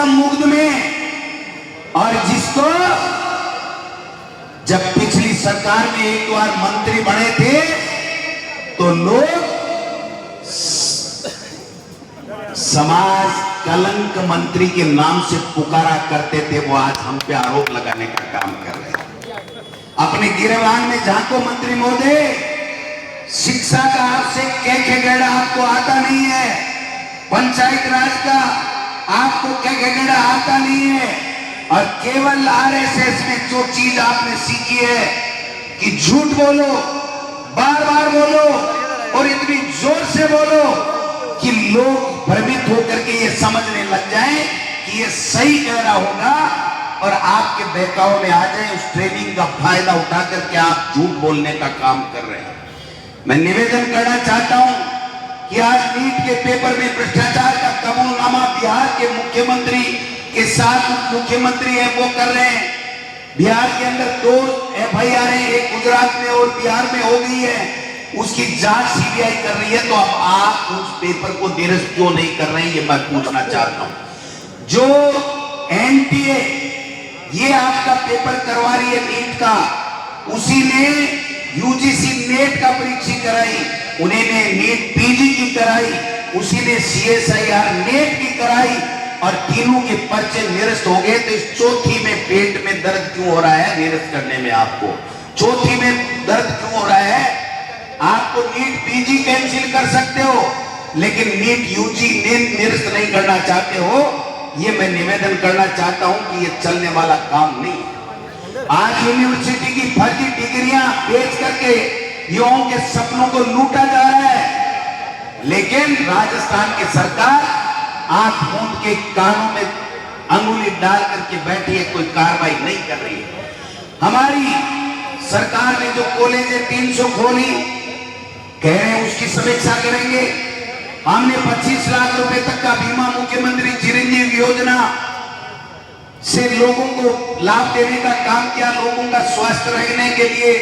गौतम मुग्ध में, और जिसको जब पिछली सरकार में एक दो बार मंत्री बने थे तो लोग समाज कलंक मंत्री के नाम से पुकारा करते थे, वो आज हम पे आरोप लगाने का काम कर रहे हैं। अपने गिरबान में झांको मंत्री महोदय, शिक्षा का आपसे क्या आपको आता नहीं है, पंचायत राज का आपको क्या आता नहीं है, और केवल आरएसएस में जो चीज आपने सीखी है कि झूठ बोलो, बार बार बोलो और इतनी जोर से बोलो कि लोग भ्रमित होकर के ये समझने लग जाएं कि ये सही कह रहा होगा और आपके बहकाव में आ जाए, उस ट्रेनिंग का फायदा उठा करके आप झूठ बोलने का काम कर रहे हैं। मैं निवेदन करना चाहता हूं कि आज नीट के पेपर में भ्रष्टाचार का कबूलनामा बिहार के मुख्यमंत्री के साथ उप मुख्यमंत्री है वो कर रहे हैं। बिहार के अंदर 2 FIR है, एक गुजरात में और बिहार में हो गई है, उसकी जांच सीबीआई कर रही है। तो अब आप उस पेपर को निरस्त क्यों नहीं कर रहे हैं, ये मैं पूछना चाहता हूं। जो NTA ये आपका पेपर करवा रही है नीट का, उसी ने UGC नेट का परीक्षा कराई, उन्हीं ने नीट PG की कराई, उसी ने CSIR नेट की कराई, और तीनों के पर्चे निरस्त हो गए। तो इस चौथी में पेट में दर्द क्यों हो रहा है निरस्त करने में? आपको चौथी में दर्द क्यों हो रहा है? आपको नीट PG कैंसिल कर सकते हो, लेकिन नीट UG निरस्त नहीं करना चाहते हो। ये मैं निवेदन करना चाहता हूं कि ये चलने वाला काम नहीं। आज यूनिवर्सिटी की फर्जी डिग्रियां बेच करके युवाओं के सपनों को लूटा जा रहा है, लेकिन राजस्थान की सरकार आंख मूंद के कानों में अंगुली डाल करके बैठी है, कोई कार्रवाई नहीं कर रही है। हमारी सरकार ने जो कॉलेज 300 खोली, कह रहे हैं उसकी समीक्षा करेंगे। हमने 25 लाख रुपए तक का बीमा मुख्यमंत्री चिरंजीवी योजना से लोगों को लाभ देने का काम किया। लोगों का स्वास्थ्य रहने के लिए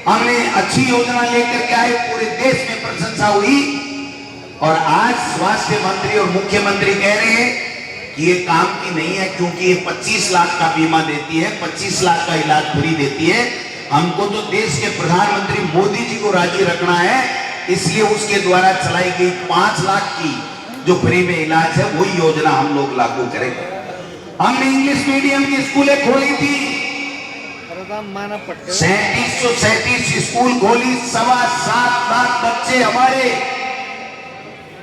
हमने अच्छी योजना लेकर के आए, पूरे देश में प्रशंसा हुई। और आज स्वास्थ्य मंत्री और मुख्यमंत्री कह रहे हैं कि ये काम की नहीं है, क्योंकि ये 25 लाख का बीमा देती है, 25 लाख का इलाज फ्री देती है। हमको तो देश के प्रधानमंत्री मोदी जी को राजी रखना है, इसलिए उसके द्वारा चलाई गई 5 लाख की जो फ्री में इलाज है, वही योजना हम लोग लागू करेंगे। हमने इंग्लिश मीडियम की स्कूलें खोली थी, 3737 स्कूल खोली, 7.25 लाख बच्चे हमारे,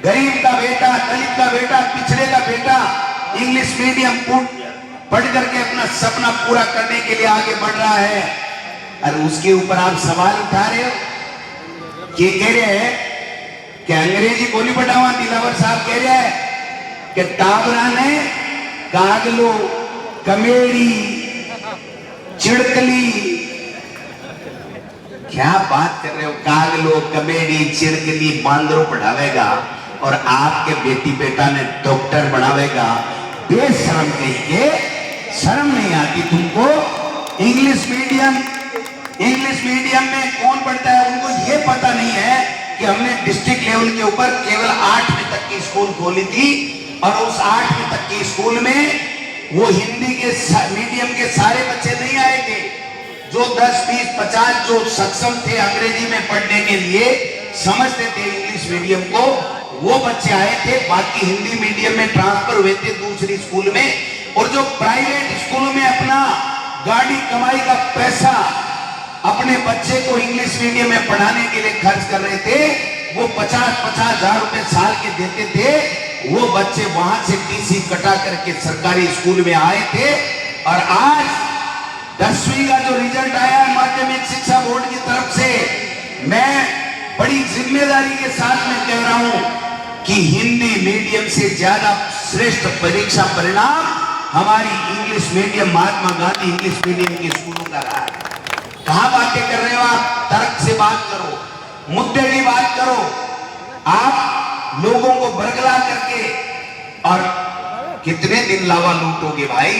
गरीब का बेटा, दलित का बेटा, पिछड़े का बेटा इंग्लिश मीडियम पढ़ करके अपना सपना पूरा करने के लिए आगे बढ़ रहा है। और उसके ऊपर आप सवाल उठा रहे हो कि कह रहे हैं कि अंग्रेजी बोली पढ़ावा। दिलावर साहब कह रहे हैं कि टाबरा ने कागलो, कमेड़ी, चिड़कली, क्या बात कर रहे हो? कागलो, कमेड़ी, चिड़कली बांदरो पढ़ावेगा और आपके बेटी बेटा ने डॉक्टर बनावेगा। बेशरम कहिए, शर्म नहीं आती तुमको? इंग्लिश मीडियम में कौन पढ़ता है? उनको ये पता नहीं है कि हमने डिस्ट्रिक्ट लेवल के ऊपर केवल 8वीं तक की स्कूल खोली थी, और उस 8वीं तक की स्कूल में वो हिंदी के मीडियम के सारे बच्चे नहीं आए थे। जो 10, 20, 50 जो सक्षम थे अंग्रेजी में पढ़ने के लिए, समझते थे इंग्लिश मीडियम को, वो बच्चे आए थे। बाकी हिंदी मीडियम में ट्रांसफर हुए थे दूसरी स्कूल में। और जो प्राइवेट स्कूलों में अपना गाड़ी कमाई का पैसा अपने बच्चे को इंग्लिश मीडियम में पढ़ाने के लिए खर्च कर रहे थे, वो 50-50 हजार रुपए साल के देते थे। वो बच्चे वहां से टीसी कटा करके सरकारी स्कूल में आए थे। और आज 10वीं का जो रिजल्ट आया है माध्यमिक शिक्षा बोर्ड की तरफ से, मैं बड़ी जिम्मेदारी के साथ में कह रहा हूं कि हिंदी मीडियम से ज्यादा श्रेष्ठ परीक्षा परिणाम हमारी English medium, Mahatma Gandhi English medium के स्कूलों का रहा है। कहां बातें कर रहे हो आप? तर्क से बात करो, मुद्दे की बात करो। आप लोगों को बरगला करके और कितने दिन लावा लूटोगे भाई?